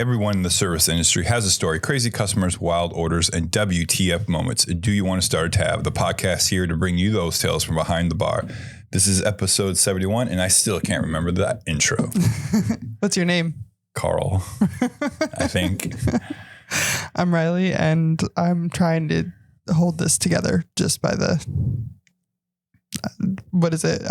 Everyone in the service industry has a story, crazy customers, wild orders, and WTF moments. Do you want to start a tab? The podcast here to bring you those tales from behind the bar. This is episode 71, and I still can't remember that intro. What's your name? Carl, I think. I'm Riley, and I'm trying to hold this together just by the... what is it?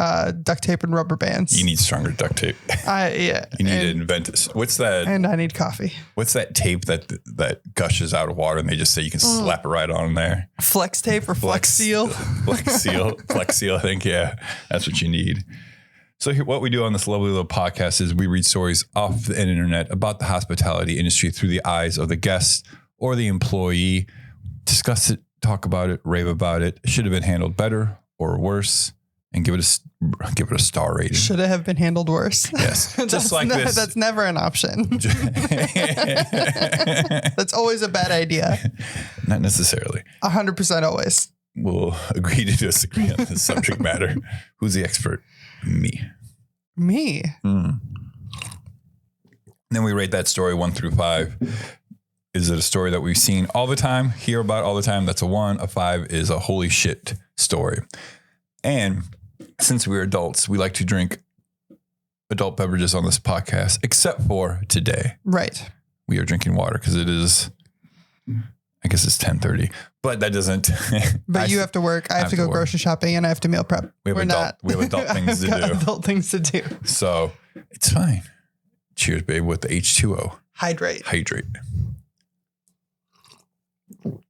Duct tape and rubber bands. You need stronger duct tape. Yeah. You need to invent this. What's that? And I need coffee. What's that tape that gushes out of water and they just say you can slap it right on there? Flex tape or Flex Seal? Flex Seal, I think. Yeah, that's what you need. So here, what we do on this lovely little podcast is we read stories off the internet about the hospitality industry through the eyes of the guest or the employee. Discuss it, talk about it, rave about it. Should have been handled better or worse, and give it a star rating. Should it have been handled worse? Yes. Just like this. That's never an option. That's always a bad idea. Not necessarily. 100% always. We'll agree to disagree on this subject matter. Who's the expert? Me. Then we rate that story 1 through 5. Is it a story that we've seen all the time, hear about all the time? That's a 1. A 5 is a holy shit story. And since we're adults, we like to drink adult beverages on this podcast, except for today. Right. We are drinking water because it is, I guess it's 10:30, but that doesn't. But you have to work. I have to go grocery shopping and I have to meal prep. We have adult things to do. Adult things to do. So it's fine. Cheers, babe, with the H2O. Hydrate.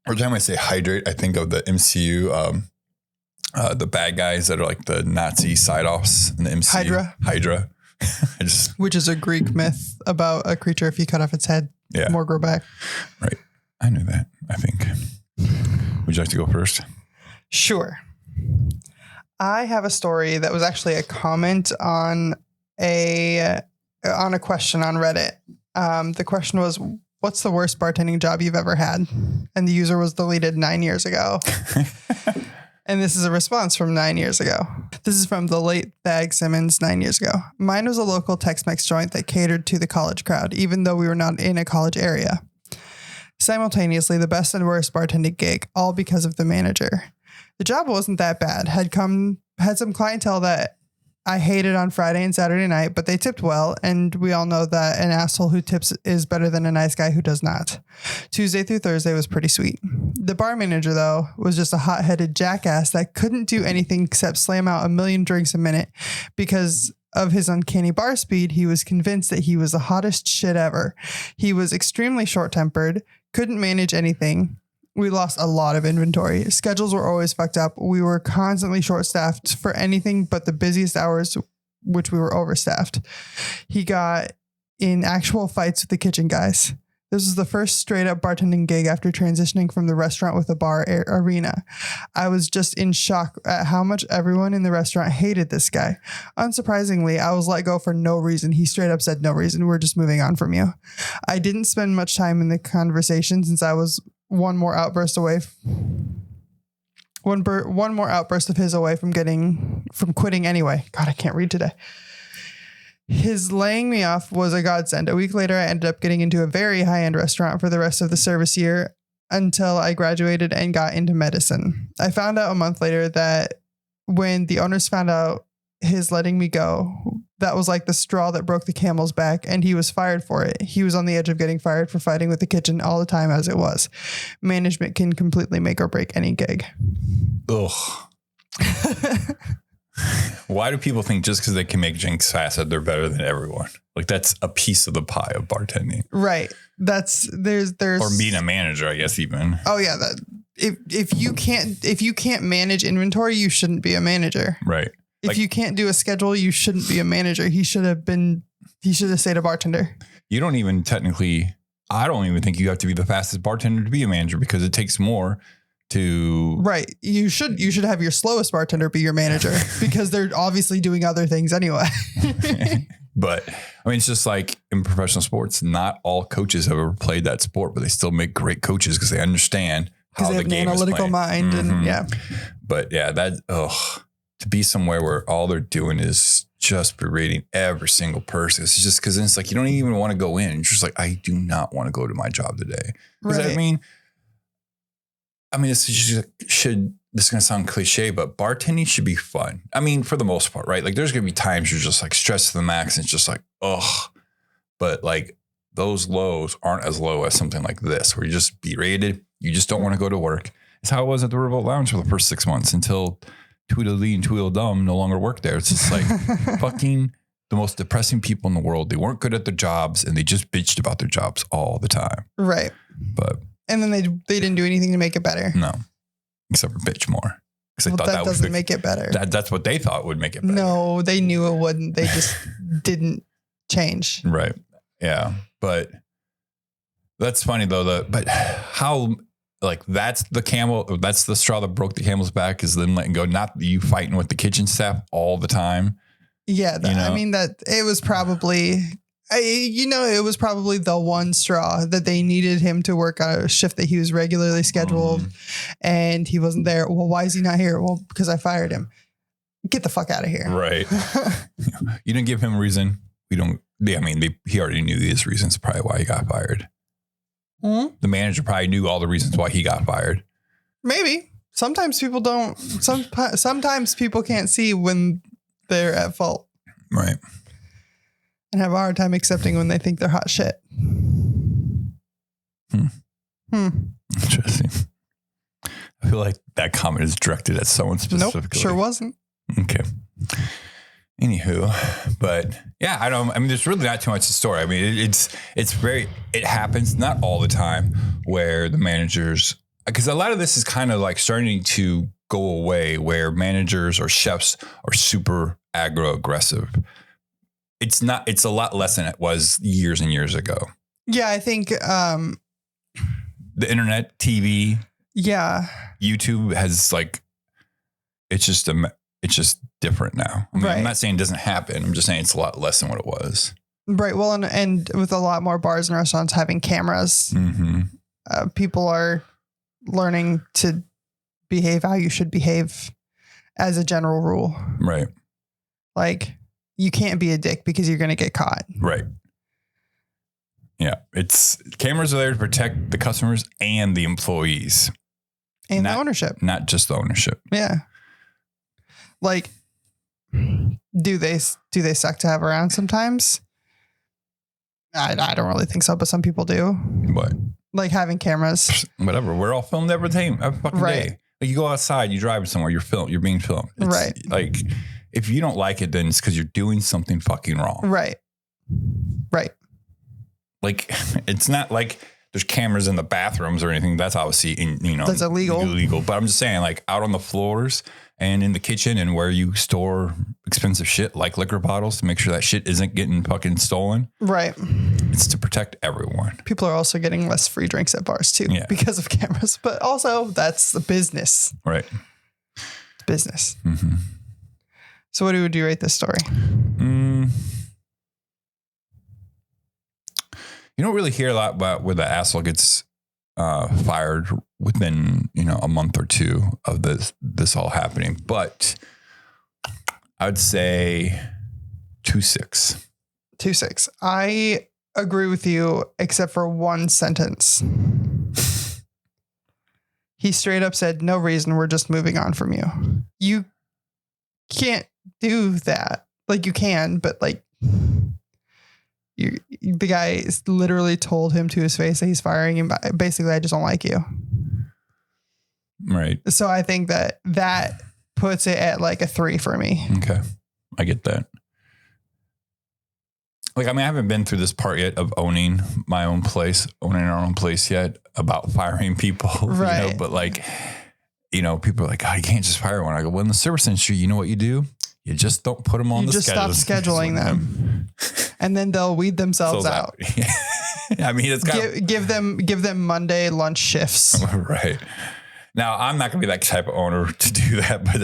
Every time I say hydrate, I think of the MCU, the bad guys that are like the Nazi side-offs in the MCU. Hydra. Which is a Greek myth about a creature, if you cut off its head, more grow back. Right. I knew that, I think. Would you like to go first? Sure. I have a story that was actually a comment on a question on Reddit. The question was, what's the worst bartending job you've ever had? And the user was deleted 9 years ago. And this is a response from 9 years ago. This is from the late Thag Simmons 9 years ago. Mine was a local Tex-Mex joint that catered to the college crowd, even though we were not in a college area. Simultaneously, the best and worst bartending gig, all because of the manager. The job wasn't that bad. Had some clientele that I hated on Friday and Saturday night, but they tipped well, and we all know that an asshole who tips is better than a nice guy who does not. Tuesday through Thursday was pretty sweet. The bar manager, though, was just a hot-headed jackass that couldn't do anything except slam out 1 million drinks a minute. Because of his uncanny bar speed, he was convinced that he was the hottest shit ever. He was extremely short-tempered, couldn't manage anything. We lost a lot of inventory. Schedules were always fucked up. We were constantly short-staffed for anything but the busiest hours, which we were overstaffed. He got in actual fights with the kitchen guys. This was the first straight-up bartending gig after transitioning from the restaurant with a bar arena. I was just in shock at how much everyone in the restaurant hated this guy. Unsurprisingly, I was let go for no reason. He straight up said, "No reason. We're just moving on from you." I didn't spend much time in the conversation since I was one more outburst of his away from quitting anyway. God, I can't read today. His laying me off was a godsend. A week later, I ended up getting into a very high-end restaurant for the rest of the service year until I graduated and got into medicine. I found out a month later that when the owners found out his letting me go, that was like the straw that broke the camel's back, and he was fired for it. He was on the edge of getting fired for fighting with the kitchen all the time as it was. Management can completely make or break any gig. Ugh. Why do people think just because they can make drinks fast that they're better than everyone? Like, that's a piece of the pie of bartending. Right. There's or being a manager, I guess, even. Oh yeah. If you can't manage inventory, you shouldn't be a manager. Right. If you can't do a schedule, you shouldn't be a manager. He should have stayed a bartender. I don't even think you have to be the fastest bartender to be a manager, because it takes more to. Right. You should have your slowest bartender be your manager because they're obviously doing other things anyway. But I mean, it's just like in professional sports, not all coaches have ever played that sport, but they still make great coaches because they understand how the game is played. Analytical mind. Mm-hmm. And yeah. But yeah, to be somewhere where all they're doing is just berating every single person. It's just because it's like, you don't even want to go in. It's just like, I do not want to go to my job today. Because right. I mean, this is going to sound cliche, but bartending should be fun. I mean, for the most part, right? Like there's going to be times you're just like stressed to the max and it's just like, ugh. But like those lows aren't as low as something like this, where you just berated. You just don't want to go to work. It's how it was at the Riverboat Lounge for the first 6 months until Tweedledee and Tweedledum no longer work there. It's just like fucking the most depressing people in the world. They weren't good at their jobs and they just bitched about their jobs all the time. Right. And then they didn't do anything to make it better. No, except for bitch more. Well, that doesn't make it better. That's what they thought would make it better. No, they knew it wouldn't. They just didn't change. Right. Yeah. But that's funny though. But how, like, that's the straw that broke the camel's back, is them letting go, not you fighting with the kitchen staff all the time. Yeah. I mean, that it was probably, it was probably the one straw that they needed him to work on a shift that he was regularly scheduled and he wasn't there. Well, why is he not here? Well, because I fired him. Get the fuck out of here. Right. You didn't give him a reason. He already knew his reasons, probably why he got fired. Mm-hmm. The manager probably knew all the reasons why he got fired. Maybe. Sometimes people don't. Sometimes people can't see when they're at fault. Right. And have a hard time accepting when they think they're hot shit. Interesting. I feel like that comment is directed at someone specifically. Nope, sure wasn't. Okay. Anywho, but yeah, there's really not too much to story. I mean, it happens not all the time where the managers, because a lot of this is kind of like starting to go away, where managers or chefs are super aggro aggressive. It's a lot less than it was years and years ago. Yeah. I think, the internet, TV, YouTube has like, it's just different now. I mean, right. I'm not saying it doesn't happen. I'm just saying it's a lot less than what it was. Right. Well, and with a lot more bars and restaurants having cameras, people are learning to behave how you should behave as a general rule. Right. Like, you can't be a dick because you're going to get caught. Right. Yeah. Cameras are there to protect the customers and the employees. And the ownership. Not just the ownership. Yeah. Like, do they suck to have around sometimes? I don't really think so, but some people do. What? Like having cameras. Whatever. We're all filmed every fucking day. Like, you go outside, you drive somewhere, you're being filmed. Right. Like, if you don't like it, then it's because you're doing something fucking wrong. Right. Right. Like, it's not like there's cameras in the bathrooms or anything. That's obviously, that's illegal. But I'm just saying, like, out on the floors and in the kitchen and where you store expensive shit like liquor bottles to make sure that shit isn't getting fucking stolen. Right. It's to protect everyone. People are also getting less free drinks at bars too because of cameras. But also, that's the business. Right. It's business. Mm-hmm. So what would you rate this story? You don't really hear a lot about where the asshole gets fired within, a month or two of this all happening. But I would say 2.6. 2.6. I agree with you, except for one sentence. He straight up said, "No reason, we're just moving on from you." You can't do that. Like, you can, but like, the guy literally told him to his face that he's firing him. Basically, I just don't like you. Right. So I think that puts it at like a 3 for me. Okay. I get that. Like, I haven't been through this part yet of owning our own place yet, about firing people. Right. But like, people are like, "Oh, you can't just fire one." I go, "Well, in the service industry, you know what you do? You just don't put them on the schedule. You just stop scheduling them. And then they'll weed themselves out. It's kind give them Monday lunch shifts. Right. Now, I'm not going to be that type of owner to do that, but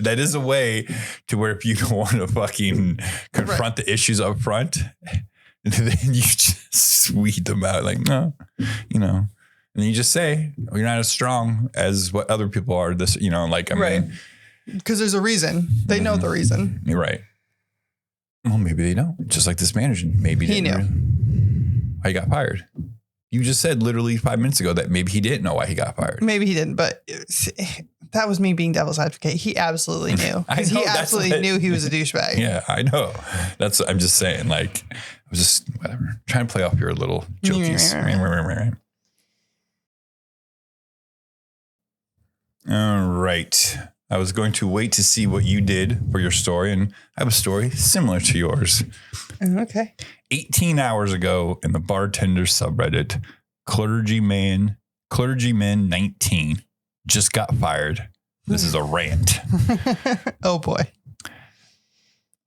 that is a way to where, if you don't want to fucking confront the issues up front, then you just weed them out. Like, no, and you just say, "You're not as strong as what other people are." Because there's a reason. They know the reason. You're right. Well, maybe they don't. Just like this manager. Maybe he knew why he got fired. You just said literally 5 minutes ago that maybe he didn't know why he got fired. Maybe he didn't, but that was me being devil's advocate. He absolutely knew. He absolutely knew he was a douchebag. Yeah, I know. I'm just saying, like, I was just whatever trying to play off your little jokies. All right. I was going to wait to see what you did for your story, and I have a story similar to yours. Okay. 18 hours ago in the Bartender subreddit, Clergyman 19 just got fired. This is a rant. Oh boy.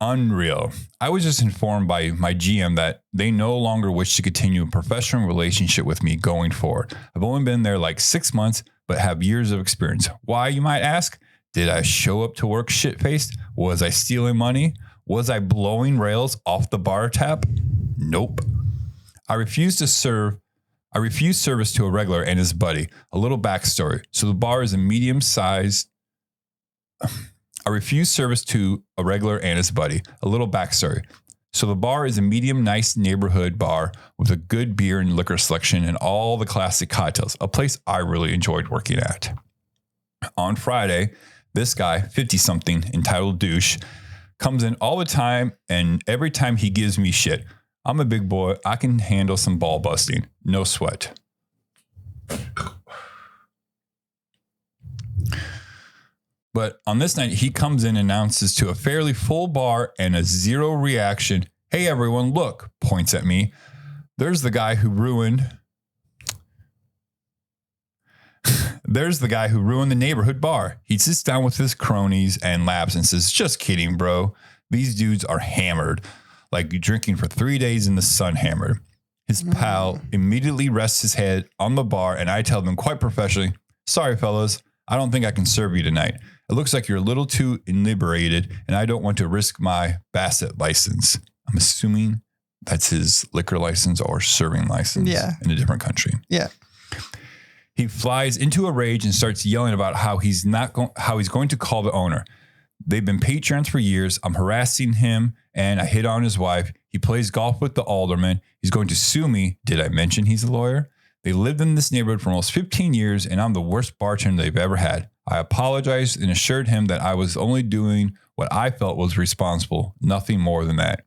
Unreal. I was just informed by my GM that they no longer wish to continue a professional relationship with me going forward. I've only been there like 6 months, but have years of experience. Why, you might ask? Did I show up to work shit-faced? Was I stealing money? Was I blowing rails off the bar tap? Nope. I refused service to a regular and his buddy. A little backstory. So the bar is a medium-sized... I refused service to a regular and his buddy. A little backstory. So the bar is a medium nice neighborhood bar with a good beer and liquor selection and all the classic cocktails. A place I really enjoyed working at. On Friday, this guy, 50-something, entitled douche, comes in all the time, and every time he gives me shit. I'm a big boy. I can handle some ball busting. No sweat. But on this night, he comes in and announces to a fairly full bar and a zero reaction. Hey, everyone, look, points at me. There's the guy who ruined the neighborhood bar. He sits down with his cronies and laughs and says, just kidding, bro. These dudes are hammered, like drinking for 3 days in the sun hammered. His pal immediately rests his head on the bar, and I tell them quite professionally, sorry, fellas, I don't think I can serve you tonight. It looks like you're a little too inebriated, and I don't want to risk my Bassett license. I'm assuming that's his liquor license or serving license in a different country. Yeah. He flies into a rage and starts yelling about how he's going to call the owner. They've been patrons for years. I'm harassing him, and I hit on his wife. He plays golf with the alderman. He's going to sue me. Did I mention he's a lawyer? They lived in this neighborhood for almost 15 years, and I'm the worst bartender they've ever had. I apologized and assured him that I was only doing what I felt was responsible, nothing more than that.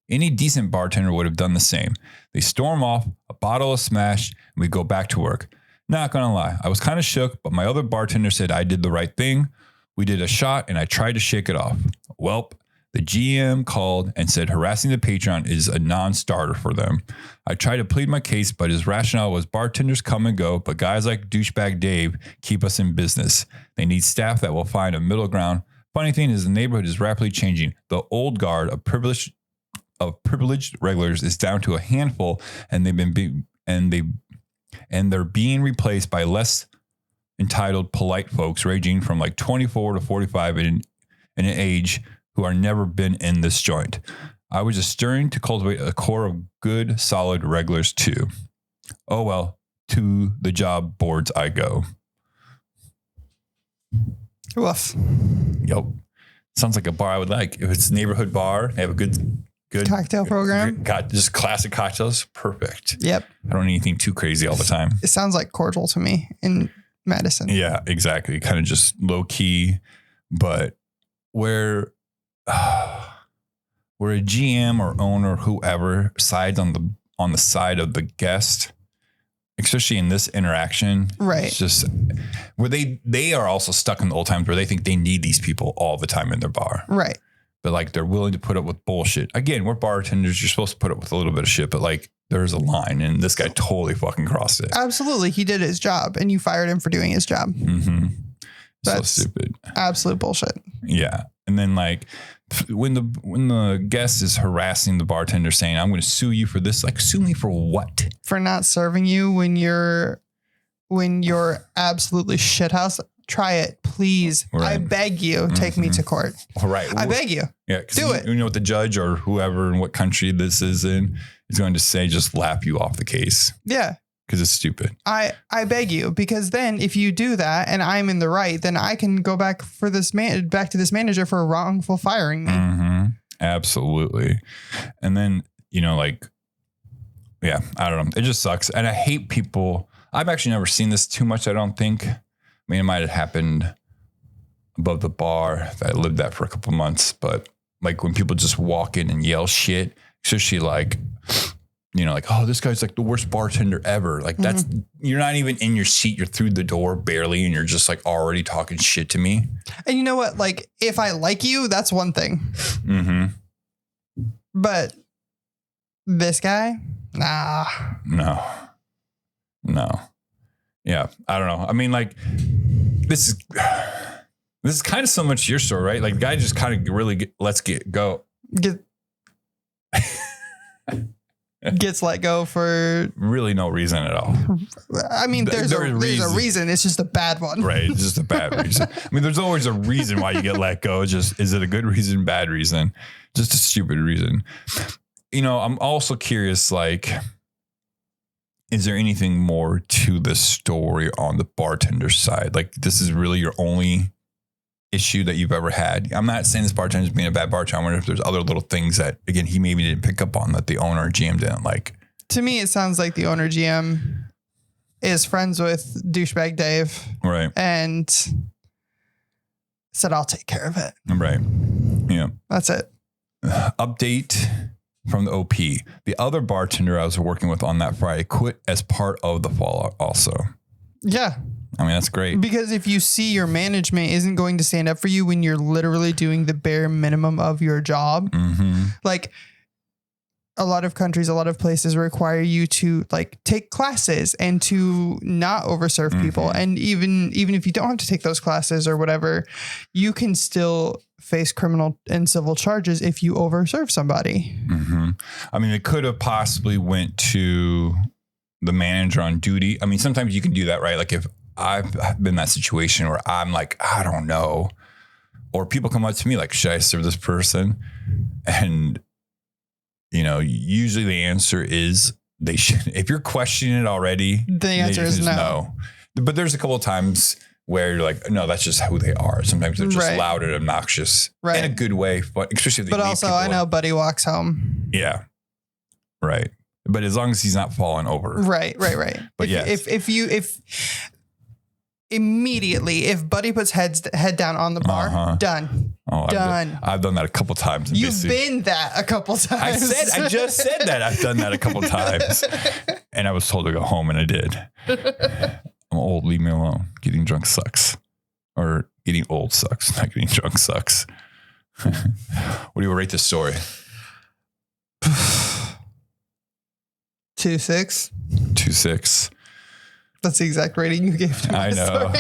Any decent bartender would have done the same. They storm off, a bottle is smashed, and we go back to work. Not gonna lie, I was kind of shook, but my other bartender said I did the right thing. We did a shot, and I tried to shake it off. Welp, the GM called and said harassing the patron is a non-starter for them. I tried to plead my case, but his rationale was bartenders come and go, but guys like douchebag Dave keep us in business. They need staff that will find a middle ground. Funny thing is the neighborhood is rapidly changing. The old guard of privileged regulars is down to a handful, and they're being replaced by less entitled, polite folks ranging from like 24 to 45 in an age who are never been in this joint. I was just stirring to cultivate a core of good, solid regulars too. Oh well, to the job boards I go. Woof. Yep. Sounds like a bar I would like. If it's a neighborhood bar, they have a good cocktail program. Got just classic cocktails. Perfect. Yep. I don't need anything too crazy all the time. It sounds like cordial to me in Madison. Yeah, exactly. Kind of just low key, but where a GM or owner, whoever sides on the side of the guest, especially in this interaction, right? It's just where they are also stuck in the old times where they think they need these people all the time in their bar, right? But like they're willing to put up with bullshit. Again, we're bartenders. You're supposed to put up with a little bit of shit, but like there's a line, and this guy totally fucking crossed it. Absolutely, he did his job, and you fired him for doing his job. Mm-hmm. That's so stupid. Absolute bullshit. Yeah, and then like when the guest is harassing the bartender, saying, "I'm going to sue you for this," like sue me for what? For not serving you when you're absolutely shithouse. Try it, please. Right. I beg you, take me to court. All right. I beg you. Yeah. Do it. You know what the judge or whoever in what country this is in is going to say, just lap you off the case. Yeah. Because it's stupid. I beg you, because then if you do that and I'm in the right, then I can go back to this manager for wrongful firing me. Mm-hmm. Absolutely. And then, like, yeah, I don't know. It just sucks. And I hate people. I've actually never seen this too much, I don't think. I mean, it might have happened above the bar that I lived at for a couple months, but like when people just walk in and yell shit, especially like, like, oh, this guy's like the worst bartender ever. Like that's, you're not even in your seat. You're through the door barely. And you're just like already talking shit to me. And you know what? Like if I like you, that's one thing. Mm-hmm. But this guy, nah. No. Yeah. I don't know. I mean, like this is kind of so much your story, right? Like the guy just kind of really gets let go for really no reason at all. I mean, there's a reason. It's just a bad one. Right. It's just a bad reason. I mean, there's always a reason why you get let go. Just, is it a good reason, bad reason? Just a stupid reason. I'm also curious, like, is there anything more to the story on the bartender side? Like, this is really your only issue that you've ever had? I'm not saying this bartender's being a bad bartender. I wonder if there's other little things that, again, he maybe didn't pick up on that the owner or GM didn't like. To me, it sounds like the owner GM is friends with douchebag Dave. Right. And said, I'll take care of it. Right. Yeah. That's it. Update from the OP. The other bartender I was working with on that Friday quit as part of the fallout also. Yeah. I mean, that's great. Because if you see your management isn't going to stand up for you when you're literally doing the bare minimum of your job, like a lot of countries, a lot of places require you to like take classes and to not overserve people. And even if you don't have to take those classes or whatever, you can still face criminal and civil charges if you overserve somebody. I mean, it could have possibly went to the manager on duty. I mean, sometimes you can do that, right? Like if I've been in that situation where I'm like, I don't know. Or people come up to me like, should I serve this person? And, usually the answer is they should. If you're questioning it already, the answer is no. But there's a couple of times where you're like, no, that's just who they are. Sometimes they're just loud and obnoxious in a good way. But especially if they also, I know Buddy walks home. Yeah. Right. But as long as he's not falling over. Right. But if immediately, if Buddy puts head down on the bar, done. Done. I've done that a couple times. You've been that a couple times. I just said that. I've done that a couple times. And I was told to go home and I did. I'm old. Leave me alone. Getting drunk sucks. Or getting old sucks. Not getting drunk sucks. What do you rate this story? 2.6. 2.6. That's the exact rating you gave to I know.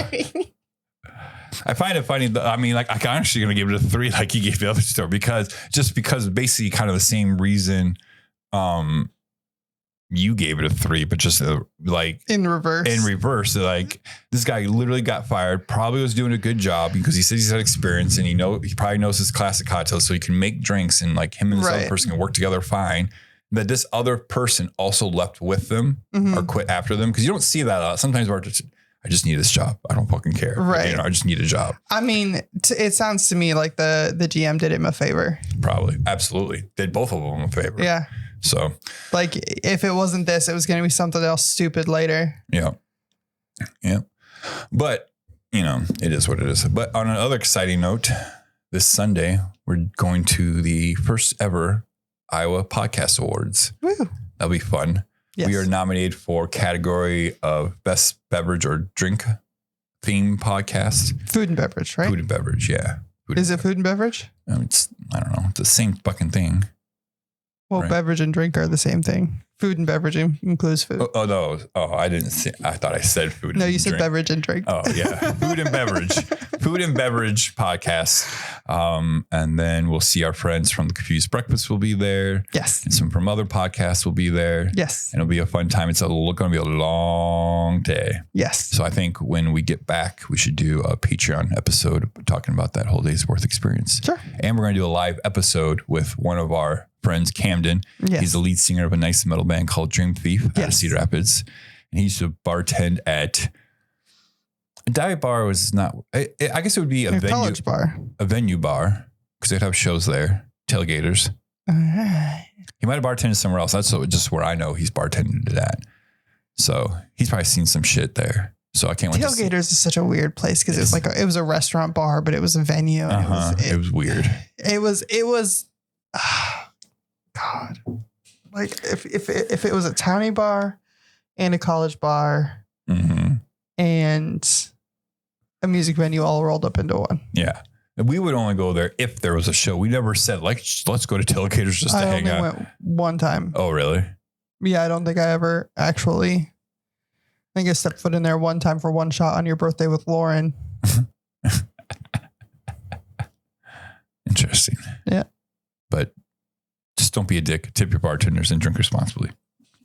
I find it funny. I mean, like, I'm actually going to give it a 3 like you gave the other story because basically kind of the same reason you gave it a 3, but just like in reverse. Like this guy literally got fired, probably was doing a good job because he says he's had experience and he probably knows his classic cocktails so he can make drinks and like him and this other person can work together fine. That this other person also left with them or quit after them. Because you don't see that a lot. Sometimes I just need this job. I don't fucking care. Right. I just need a job. I mean, it sounds to me like the GM did him a favor. Probably. Absolutely. Did both of them a favor. Yeah. So. Like if it wasn't this, it was going to be something else stupid later. Yeah. Yeah. But, it is what it is. But on another exciting note, this Sunday, we're going to the first ever Iowa Podcast Awards. Woo. That'll be fun. Yes. We are nominated for category of best beverage or drink theme podcast. Food and beverage, right? Food and beverage, yeah. Is it food and beverage? I don't know. It's the same fucking thing. Well, right? Beverage and drink are the same thing. Food and beverage includes food. Oh, no. Oh, I didn't see. I thought I said food. No, you said beverage and drink. Oh, yeah. Food and beverage. Food and beverage podcast. And then we'll see our friends from the Confused Breakfast will be there. Yes. And some from other podcasts will be there. Yes. And it'll be a fun time. It's going to be a long day. Yes. So I think when we get back, we should do a Patreon episode talking about that whole day's worth experience. Sure. And we're going to do a live episode with one of our friends, Camden. Yes. He's the lead singer of a nice metal band called Dream Thief out of Cedar Rapids. And he used to bartend at a dive bar was not, I guess it would be a venue college bar, a venue bar because they'd have shows there. Tailgaters. All right. He might have bartended somewhere else. That's just where I know he's bartended at. So he's probably seen some shit there. So I can't wait. Tailgaters is such a weird place because it was a restaurant bar, but it was a venue. And it was weird. It was. God, like if it was a townie bar and a college bar and a music venue all rolled up into one. Yeah. And we would only go there if there was a show. We never said let's go to Tailgaters just to hang out. I only went one time. Oh, really? Yeah, I don't think I ever actually. I think I stepped foot in there one time for one shot on your birthday with Lauren. Interesting. Yeah. But just don't be a dick. Tip your bartenders and drink responsibly.